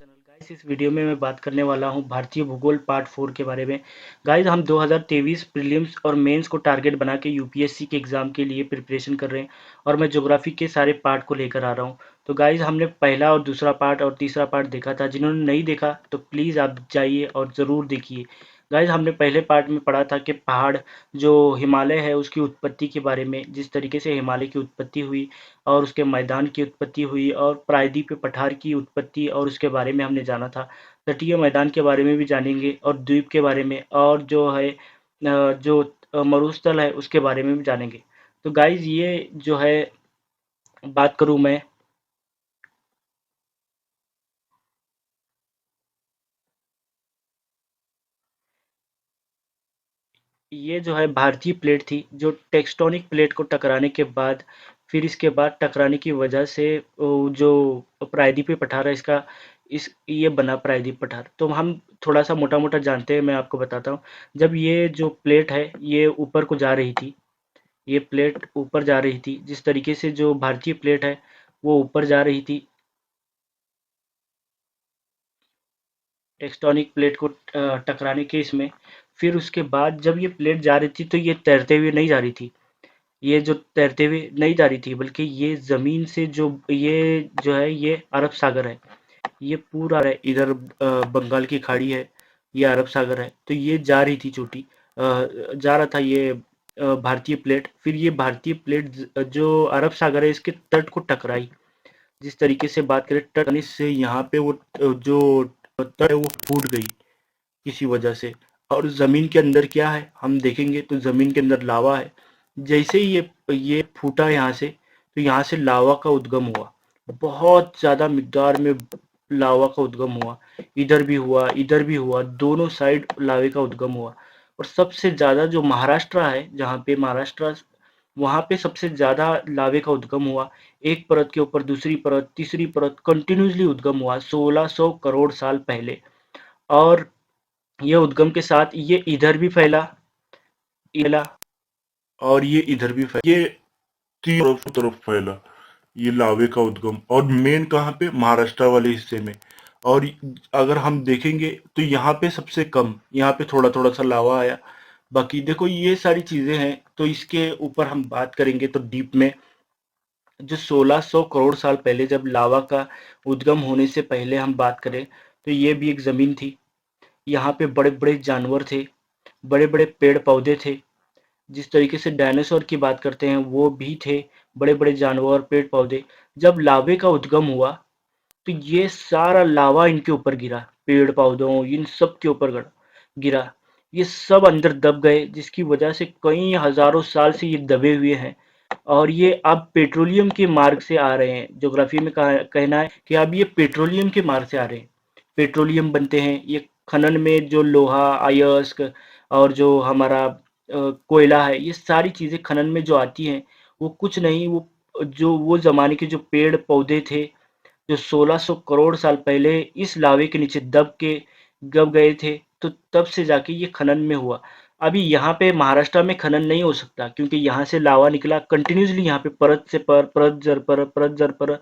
Channel. Guys इस video में मैं बात करने वाला हूं भारतीय भूगोल पार्ट 4 के बारे में। गाइस हम 2023 प्रीलिम्स और मेंस को टारगेट बना के यूपीएससी के एग्जाम के लिए प्रिपरेशन कर रहे हैं और मैं ज्योग्राफी के सारे पार्ट को लेकर आ रहा हूं। तो गाइस हमने पहला और दूसरा पार्ट और तीसरा पार्ट देखा था। जिन्होंने नहीं देखा तो प्लीज़ आप जाइए और ज़रूर देखिए। गाइस हमने पहले पार्ट में पढ़ा था कि पहाड़ जो हिमालय है उसकी उत्पत्ति के बारे में, जिस तरीके से हिमालय की उत्पत्ति हुई और उसके मैदान की उत्पत्ति हुई और प्रायद्वीप पठार की उत्पत्ति और उसके बारे में हमने जाना था। तटीय मैदान के बारे में भी जानेंगे और द्वीप के बारे में और जो है जो मरुस्थल है उसके बारे में भी जानेंगे। तो गाइस ये जो है बात करूँ मैं, ये जो है भारतीय प्लेट थी जो टेक्टोनिक प्लेट को टकराने के बाद फिर इसके बाद टकराने की वजह से जो प्रायद्वीपीय पठार है इसका इस ये बना प्रायद्वीप पठार। तो हम थोड़ा सा मोटा मोटा जानते हैं, मैं आपको बताता हूँ। जब ये जो प्लेट है ये ऊपर को जा रही थी, ये प्लेट ऊपर जा रही थी, जिस तरीके से जो भारतीय प्लेट है वो ऊपर जा रही थी टेक्टोनिक प्लेट को टकराने के इसमें। फिर उसके बाद जब ये प्लेट जा रही थी तो ये तैरते हुए नहीं जा रही थी, ये जो तैरते हुए नहीं जा रही थी, बल्कि ये ज़मीन से जो है ये अरब सागर है। ये पूरा है इधर बंगाल की खाड़ी है, ये अरब सागर है। तो ये जा रही थी चोटी जा रहा था ये भारतीय प्लेट। फिर ये भारतीय प्लेट जो अरब सागर है इसके तट को टकराई। जिस तरीके से बात करें तट से यहाँ पे वो जो तट है वो फूट गई किसी वजह से। और ज़मीन के अंदर क्या है हम देखेंगे तो ज़मीन के अंदर लावा है। जैसे ही ये फूटा यहाँ से तो यहाँ से लावा का उद्गम हुआ, बहुत ज़्यादा मिकदार में लावा का उद्गम हुआ। इधर भी हुआ, दोनों साइड लावे का उद्गम हुआ। और सबसे ज़्यादा जो महाराष्ट्र है, जहाँ पे महाराष्ट्र, वहाँ पे सबसे ज़्यादा लावे का उद्गम हुआ। एक परत के ऊपर दूसरी परत तीसरी परत कंटिन्यूसली उद्गम हुआ 1600 करोड़ साल पहले। और ये उद्गम के साथ ये इधर भी फैला और ये इधर भी फैला, ये तीनों तरफ फैला ये लावे का उद्गम। और मेन कहाँ पे, महाराष्ट्र वाले हिस्से में। और अगर हम देखेंगे तो यहाँ पे सबसे कम, यहाँ पे थोड़ा थोड़ा सा लावा आया। बाकी देखो ये सारी चीजें हैं। तो इसके ऊपर हम बात करेंगे तो डीप में जो 1600 करोड़ साल पहले जब लावा का उद्गम होने से पहले हम बात करें तो ये भी एक जमीन थी। यहाँ पे बड़े बड़े जानवर थे, बड़े बड़े पेड़ पौधे थे। जिस तरीके से डायनासोर की बात करते हैं वो भी थे, बड़े बड़े जानवर पेड़ पौधे। जब लावे का उद्गम हुआ तो ये सारा लावा इनके ऊपर गिरा, पेड़ पौधों इन सब के ऊपर गिरा। ये सब अंदर दब गए, जिसकी वजह से कई हजारों साल से ये दबे हुए हैं। और ये अब पेट्रोलियम के मार्ग से आ रहे हैं। ज्योग्राफी में कहना है कि अब ये पेट्रोलियम के मार्ग से आ रहे हैं, पेट्रोलियम बनते हैं। ये खनन में जो लोहा अयस्क और जो हमारा कोयला है, ये सारी चीज़ें खनन में जो आती हैं वो कुछ नहीं, वो ज़माने के जो पेड़ पौधे थे जो 1600 करोड़ साल पहले इस लावे के नीचे दब गए थे, तो तब से जाके ये खनन में हुआ। अभी यहाँ पे महाराष्ट्र में खनन नहीं हो सकता क्योंकि यहाँ से लावा निकला कंटिन्यूसली, यहाँ पे परत जर परत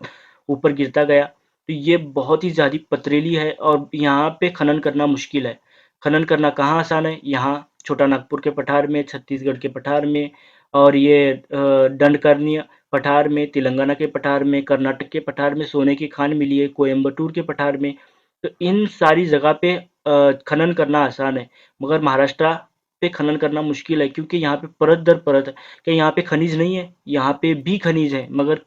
ऊपर गिरता गया। तो ये बहुत ही ज़्यादा पथरीली है और यहाँ पे खनन करना मुश्किल है। खनन करना कहाँ आसान है, यहाँ छोटा नागपुर के पठार में, छत्तीसगढ़ के पठार में और ये दंडकर्णीय पठार में, तेलंगाना के पठार में, कर्नाटक के पठार में सोने की खान मिली है, कोयम्बटूर के पठार में। तो इन सारी जगह पे खनन करना आसान है, मगर महाराष्ट्र पे खनन करना मुश्किल है क्योंकि यहाँ पे परत दर परत है। क्या यहाँ पे खनिज नहीं है? यहाँ पे भी खनिज है, मगर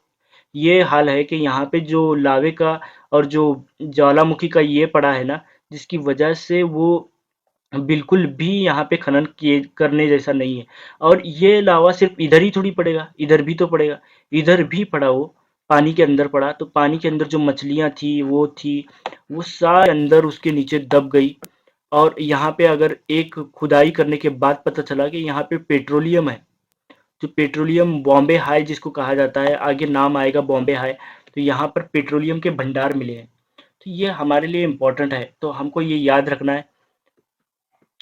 ये हाल है कि यहाँ पे जो लावे का और जो ज्वालामुखी का ये पड़ा है ना, जिसकी वजह से वो बिल्कुल भी यहाँ पे खनन किए करने जैसा नहीं है। और ये लावा सिर्फ इधर ही थोड़ी पड़ेगा, इधर भी तो पड़ेगा। इधर भी पड़ा, वो पानी के अंदर पड़ा, तो पानी के अंदर जो मछलियाँ थी वो सारे अंदर उसके नीचे दब गई। और यहाँ पे अगर एक खुदाई करने के बाद पता चला कि यहाँ पे पेट्रोलियम है, जो पेट्रोलियम बॉम्बे हाई जिसको कहा जाता है, आगे नाम आएगा बॉम्बे हाई। तो यहाँ पर पेट्रोलियम के भंडार मिले हैं। तो ये हमारे लिए इम्पोर्टेंट है, तो हमको ये याद रखना है।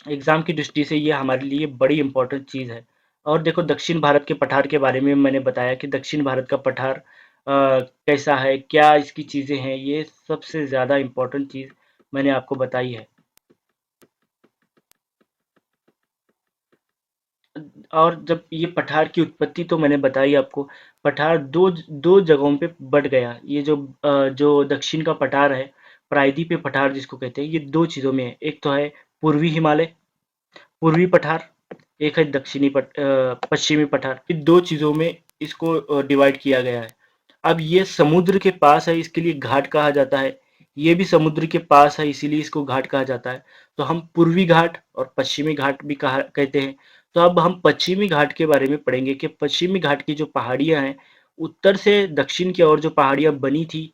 एग्जाम की दृष्टि से ये हमारे लिए बड़ी इंपॉर्टेंट चीज़ है। और देखो दक्षिण भारत के पठार के बारे में मैंने बताया कि दक्षिण भारत का पठार कैसा है, क्या इसकी चीज़ें हैं, ये सबसे ज़्यादा इम्पोर्टेंट चीज़ मैंने आपको बताई है। और जब ये पठार की उत्पत्ति तो मैंने बताई आपको, पठार दो जगहों पे बँट गया। ये जो दक्षिण का पठार है, प्रायद्वीपीय पे पठार जिसको कहते हैं, ये 2 चीज़ों में है। एक तो है पूर्वी हिमालय, पूर्वी पठार, एक है पश्चिमी पठार। इन 2 चीज़ों में इसको डिवाइड किया गया है। अब ये समुद्र के पास है, इसके लिए घाट कहा जाता है। ये भी समुद्र के पास है, इसीलिए इसको घाट कहा जाता है। तो हम पूर्वी घाट और पश्चिमी घाट भी कहा कहते हैं। तो अब हम पश्चिमी घाट के बारे में पढ़ेंगे कि पश्चिमी घाट की जो पहाड़ियाँ हैं, उत्तर से दक्षिण की ओर जो पहाड़ियाँ बनी थी,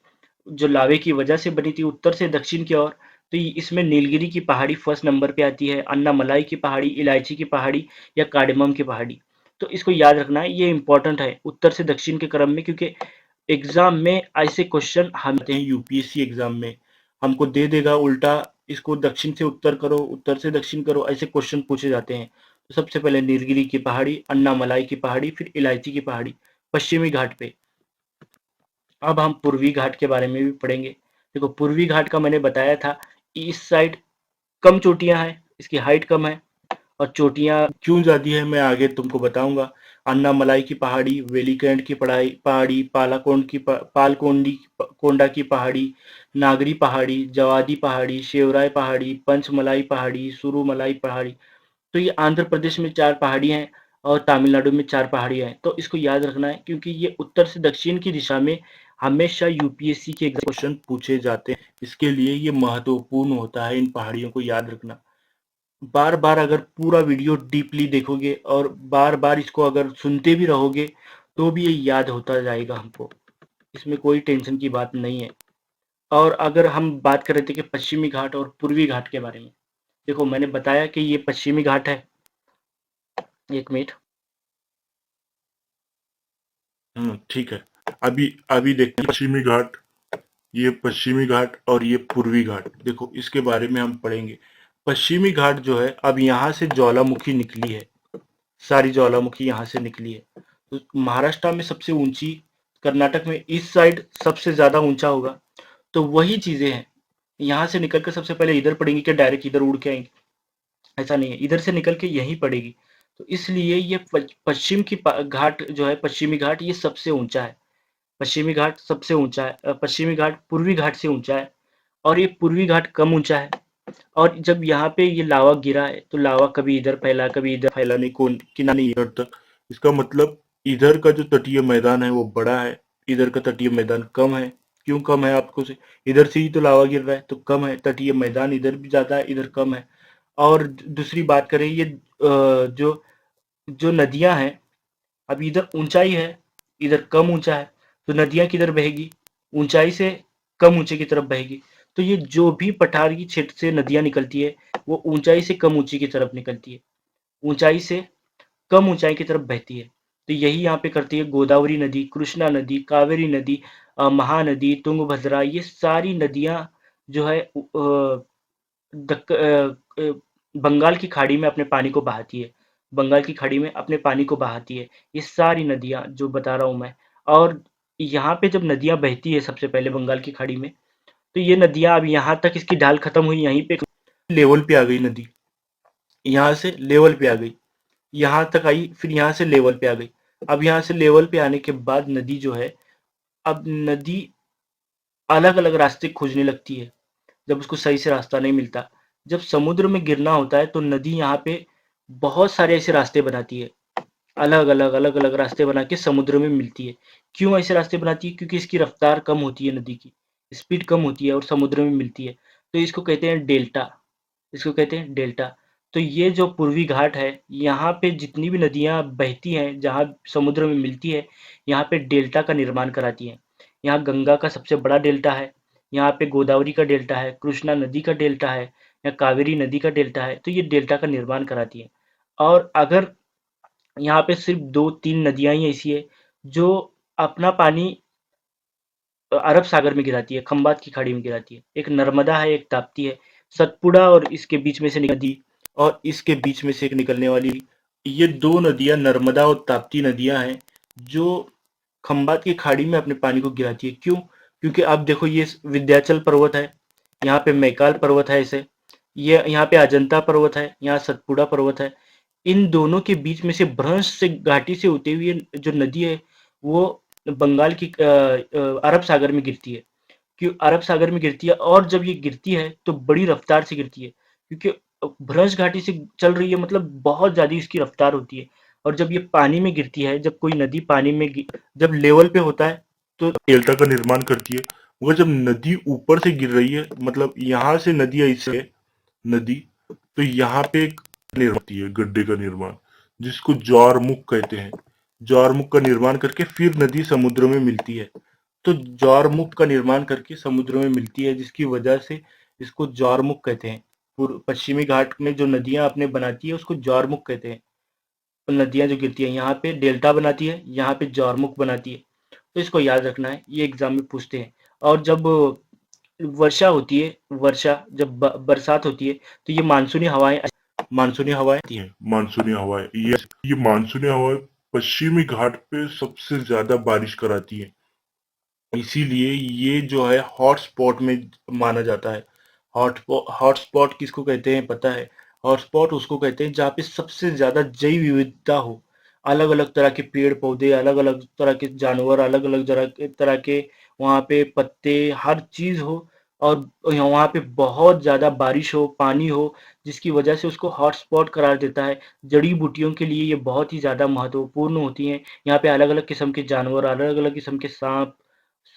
जो लावे की वजह से बनी थी उत्तर से दक्षिण की ओर, तो इसमें नीलगिरी की पहाड़ी फर्स्ट नंबर पे आती है, अन्नामलाई की पहाड़ी, इलायची की पहाड़ी या कार्डेमम की पहाड़ी। तो इसको याद रखना है, ये इंपॉर्टेंट है उत्तर से दक्षिण के क्रम में, क्योंकि एग्जाम में ऐसे क्वेश्चन हम आते हैं। यूपीएससी एग्जाम में हमको दे देगा उल्टा, इसको दक्षिण से उत्तर करो, उत्तर से दक्षिण करो, ऐसे क्वेश्चन पूछे जाते हैं। तो सबसे पहले नीलगिरी की पहाड़ी, अन्नामलाई की पहाड़ी, फिर इलायची की पहाड़ी पश्चिमी घाट पे। अब हम पूर्वी घाट के बारे में भी पढ़ेंगे। देखो पूर्वी घाट का मैंने बताया था, इस साइड कम चोटियां हैं, इसकी हाइट कम है, और चोटियां क्यों ज्यादा है मैं आगे तुमको बताऊंगा। अन्नामलाई की पहाड़ी, वेलिकैंड की पहाड़ी, पालकोंडी कोंडा की पहाड़ी, नागरी पहाड़ी, जवादी पहाड़ी, शेवराय पहाड़ी, पंचमलाई पहाड़ी, सुरुमलाई पहाड़ी। तो ये आंध्र प्रदेश में 4 पहाड़ियाँ हैं और तमिलनाडु में 4 पहाड़ियाँ हैं। तो इसको याद रखना है, क्योंकि ये उत्तर से दक्षिण की दिशा में हमेशा यूपीएससी के क्वेश्चन पूछे जाते हैं। इसके लिए ये महत्वपूर्ण होता है इन पहाड़ियों को याद रखना। बार-बार अगर पूरा वीडियो डीपली देखोगे और बार-बार इसको अगर सुनते भी रहोगे, तो भी ये याद होता जाएगा हमको। इसमें कोई टेंशन की बात नहीं है। और अगर हम बात कर रहे थे कि पश्चिमी घाट और पूर्वी घाट के बारे में, देखो मैंने बताया कि ये पश्चिमी घाट है। 1 मिनट। ठीक है। अभी अभी देखते हैं पश्चिमी घाट। ये पश्चिमी घाट और ये पूर्वी घाट, देखो इसके बारे में हम पढ़ेंगे। पश्चिमी घाट जो है, अब यहाँ से ज्वालामुखी निकली है, सारी ज्वालामुखी यहाँ से निकली है। तो महाराष्ट्र में सबसे ऊंची, कर्नाटक में इस साइड सबसे ज्यादा ऊंचा होगा। तो वही चीजें हैं, यहाँ से निकल कर सबसे पहले इधर पड़ेंगी क्या डायरेक्ट इधर उड़ के आएंगे, ऐसा नहीं है, इधर से निकल के यहीं पड़ेगी। तो इसलिए ये पश्चिम की घाट जो है, पश्चिमी घाट, ये सबसे ऊंचा है। पश्चिमी घाट सबसे ऊंचा है, पश्चिमी घाट पूर्वी घाट से ऊंचा है, और ये पूर्वी घाट कम ऊंचा है। और जब यहाँ पे ये लावा गिरा है, तो लावा कभी इधर फैला, कभी इधर फैला, नहीं कौन किनारे इधर तक। इसका मतलब इधर का जो तटीय मैदान है वो बड़ा है, इधर का तटीय मैदान कम है। क्यों कम है आपको से, इधर से ही तो लावा गिर रहा है, तो कम है तटीय मैदान, इधर भी ज्यादा है, इधर कम है। और दूसरी बात करें, ये जो जो नदियां हैं, अब इधर ऊंचाई है, इधर कम ऊंचा है, तो नदियां किधर बहेगी, ऊंचाई से कम ऊंचे की तरफ बहेगी। तो ये जो भी पठार की क्षेत्र से नदियां निकलती है, वो ऊंचाई से कम ऊंची की तरफ निकलती है, ऊंचाई से कम ऊंचाई की तरफ बहती है। तो यही यहाँ पे करती है गोदावरी नदी, कृष्णा नदी, कावेरी नदी, महानदी, तुंगभद्रा, ये सारी नदियां जो है बंगाल की खाड़ी में अपने पानी को बहाती है, बंगाल की खाड़ी में अपने पानी को बहाती है, ये सारी नदियाँ जो बता रहा हूँ मैं। और यहाँ पे जब नदियाँ बहती है सबसे पहले बंगाल की खाड़ी में, तो ये नदियाँ अब यहाँ तक इसकी ढाल खत्म हुई, यहीं पे लेवल पे आ गई नदी, यहाँ से लेवल पे आ गई, यहाँ तक आई, फिर यहाँ से लेवल पे आ गई। अब यहाँ से लेवल पे आने के बाद नदी जो है, अब नदी अलग अलग रास्ते खोजने लगती है, जब उसको सही से रास्ता नहीं मिलता। जब समुद्र में गिरना होता है, तो नदी यहाँ पे बहुत सारे ऐसे रास्ते बनाती है, अलग अलग रास्ते बना के समुद्र में मिलती है। क्यों ऐसे रास्ते बनाती है, क्योंकि इसकी रफ्तार कम होती है, नदी की स्पीड कम होती है और समुद्र में मिलती है। तो इसको कहते हैं डेल्टा, इसको कहते हैं डेल्टा। तो ये जो पूर्वी घाट है, यहाँ पे जितनी भी नदियाँ बहती हैं, जहाँ समुद्र में मिलती है, यहाँ पे डेल्टा का निर्माण कराती हैं। यहाँ गंगा का सबसे बड़ा डेल्टा है, यहाँ पे गोदावरी का डेल्टा है, कृष्णा नदी का डेल्टा है, या कावेरी नदी का डेल्टा है। तो ये डेल्टा का निर्माण कराती है। और अगर यहाँ पे सिर्फ 2-3 नदियाँ ही ऐसी है जो अपना पानी अरब सागर में गिराती है, खंबात की खाड़ी में गिराती है। एक नर्मदा है, एक ताप्ती है, सतपुड़ा और इसके बीच में से नदी, और इसके बीच में से एक निकलने वाली, ये 2 नदियाँ नर्मदा और ताप्ती नदियाँ हैं, जो खंबात की खाड़ी में अपने पानी को गिराती है। क्यों? क्योंकि आप देखो ये विंध्याचल पर्वत है, यहाँ पे मैकाल पर्वत है ऐसे, ये यहाँ पे अजंता पर्वत है, यहाँ सतपुड़ा पर्वत है। इन दोनों के बीच में से भ्रंश से घाटी से होते हुए जो नदी है वो बंगाल की अरब सागर में गिरती है। क्यों अरब सागर में गिरती है? और जब ये गिरती है तो बड़ी रफ्तार से गिरती है, क्योंकि भ्रंश घाटी से चल रही है, मतलब बहुत ज्यादा इसकी रफ्तार होती है। और जब ये पानी में गिरती है, जब कोई नदी पानी में जब लेवल पे होता है तो डेल्टा का निर्माण करती है। मगर जब नदी ऊपर से गिर रही है, मतलब यहाँ से नदी ऐसे है नदी, तो यहाँ पे एक निर्माण होती है, गड्ढे का निर्माण, जिसको ज्वारमुख कहते हैं। ज्वारमुख का निर्माण करके फिर नदी समुद्र में मिलती है। तो ज्वारमुख का निर्माण करके समुद्र में मिलती है, जिसकी वजह से इसको ज्वारमुख कहते हैं। पश्चिमी घाट में जो नदियां आपने बनाती है उसको ज्वारमुख कहते हैं। तो नदियां जो गिरती है यहाँ पे डेल्टा बनाती है, यहाँ पे ज्वारमुख बनाती है। तो इसको याद रखना है, ये एग्जाम में पूछते हैं। और जब वर्षा होती है, वर्षा जब बरसात होती है तो ये मानसूनी हवाएं आती हैं। मानसूनी हवाएं, ये मानसूनी हवाएं पश्चिमी घाट पे सबसे ज्यादा बारिश कराती है। इसीलिए ये जो है हॉटस्पॉट में माना जाता है। हॉटस्पॉट किसको कहते हैं पता है? हॉटस्पॉट उसको कहते हैं जहाँ पे सबसे ज्यादा जैव विविधता हो, अलग अलग तरह के पेड़ पौधे, अलग अलग तरह के जानवर, अलग अलग तरह के वहाँ पे पत्ते, हर चीज हो। और वहाँ पे बहुत ज्यादा बारिश हो, पानी हो, जिसकी वजह से उसको हॉटस्पॉट करार देता है। जड़ी बूटियों के लिए ये बहुत ही ज्यादा महत्वपूर्ण होती हैं। यहाँ पे अलग अलग किस्म के जानवर, अलग अलग किस्म के सांप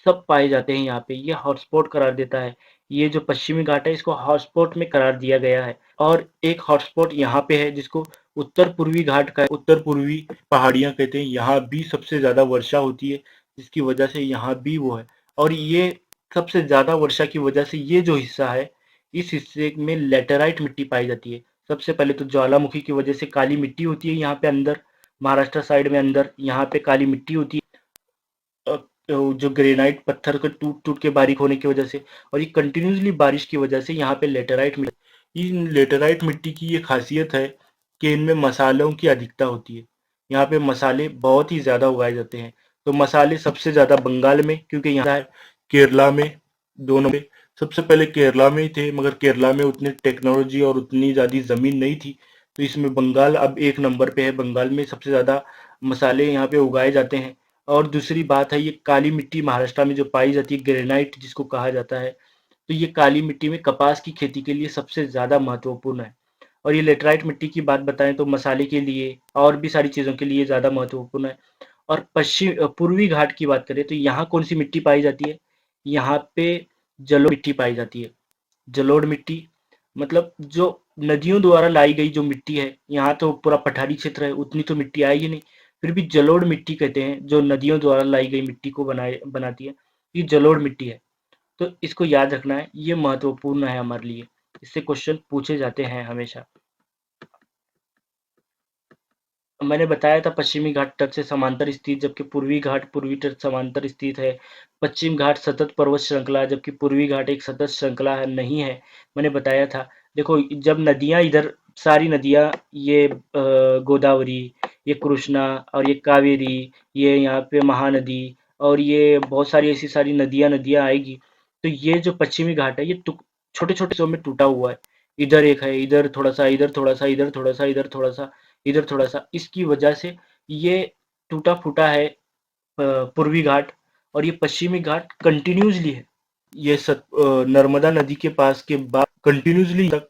सब पाए जाते हैं यहाँ पे। ये हॉटस्पॉट करार देता है। ये जो पश्चिमी घाट है इसको हॉटस्पॉट में करार दिया गया है। और एक हॉटस्पॉट यहाँ पे है जिसको उत्तर पूर्वी घाट का उत्तर पूर्वी पहाड़ियाँ कहते हैं। यहाँ भी सबसे ज्यादा वर्षा होती है, जिसकी वजह से यहाँ भी वो है। और ये सबसे ज्यादा वर्षा की वजह से ये जो हिस्सा है, इस हिस्से में लेटेराइट मिट्टी पाई जाती है। सबसे पहले तो ज्वालामुखी की वजह से काली मिट्टी होती है यहाँ पे अंदर, महाराष्ट्र साइड में अंदर यहाँ पे काली मिट्टी होती है। जो ग्रेनाइट पत्थर के टूट टूट के बारीक होने की वजह से, और ये कंटिन्यूसली बारिश की वजह से यहाँ पे लेटेराइट मिट्टी, इन लेटेराइट मिट्टी की ये खासियत है कि इनमें मसालों की अधिकता होती है। यहाँ पे मसाले बहुत ही ज्यादा उगाए जाते हैं। तो मसाले सबसे ज्यादा बंगाल में, क्योंकि यहाँ है, केरला में, दोनों में। सबसे पहले केरला में ही थे, मगर केरला में उतनी टेक्नोलॉजी और उतनी ज्यादा जमीन नहीं थी। तो इसमें बंगाल अब एक नंबर पे है। बंगाल में सबसे ज्यादा मसाले यहाँ पे उगाए जाते हैं। और दूसरी बात है, ये काली मिट्टी महाराष्ट्र में जो पाई जाती है, ग्रेनाइट जिसको कहा जाता है, तो ये काली मिट्टी में कपास की खेती के लिए सबसे ज्यादा महत्वपूर्ण है। और ये लेटराइट मिट्टी की बात बताएं तो मसाले के लिए और भी सारी चीजों के लिए ज्यादा महत्वपूर्ण है। और पूर्वी घाट की बात करें तो यहाँ कौन सी मिट्टी पाई जाती है? यहाँ पे जलोढ़ मिट्टी पाई जाती है। जलोढ़ मिट्टी मतलब जो नदियों द्वारा लाई गई जो मिट्टी है, यहाँ तो पूरा पठारी क्षेत्र है, उतनी तो मिट्टी आएगी नहीं। फिर भी जलोढ़ मिट्टी कहते हैं जो नदियों द्वारा लाई गई मिट्टी को बनाती है, ये जलोढ़ मिट्टी है। तो इसको याद रखना है, ये महत्वपूर्ण है हमारे लिए। इससे क्वेश्चन पूछे जाते हैं हमेशा। मैंने बताया था पश्चिमी घाट तट से समांतर स्थित, जबकि पूर्वी घाट पूर्वी तट समांतर स्थित है। पश्चिम घाट सतत पर्वत श्रृंखला है, जबकि पूर्वी घाट एक सतत श्रृंखला है नहीं है। मैंने बताया था। देखो जब नदियां इधर सारी नदियां, ये गोदावरी, ये कृष्णा और ये कावेरी, ये यहाँ पे महानदी, और ये बहुत सारी ऐसी सारी नदियां नदियां आएगी, तो ये जो पश्चिमी घाट है ये छोटे छोटे हिस्सों में टूटा हुआ है। इधर एक है, इधर थोड़ा सा, इधर थोड़ा सा, इधर थोड़ा सा, इधर थोड़ा सा, इधर थोड़ा सा, इसकी वजह से ये टूटा फूटा है पूर्वी घाट। और ये पश्चिमी घाट कंटिन्यूसली है। ये नर्मदा नदी के पास के बाद कंटिन्यूसली तक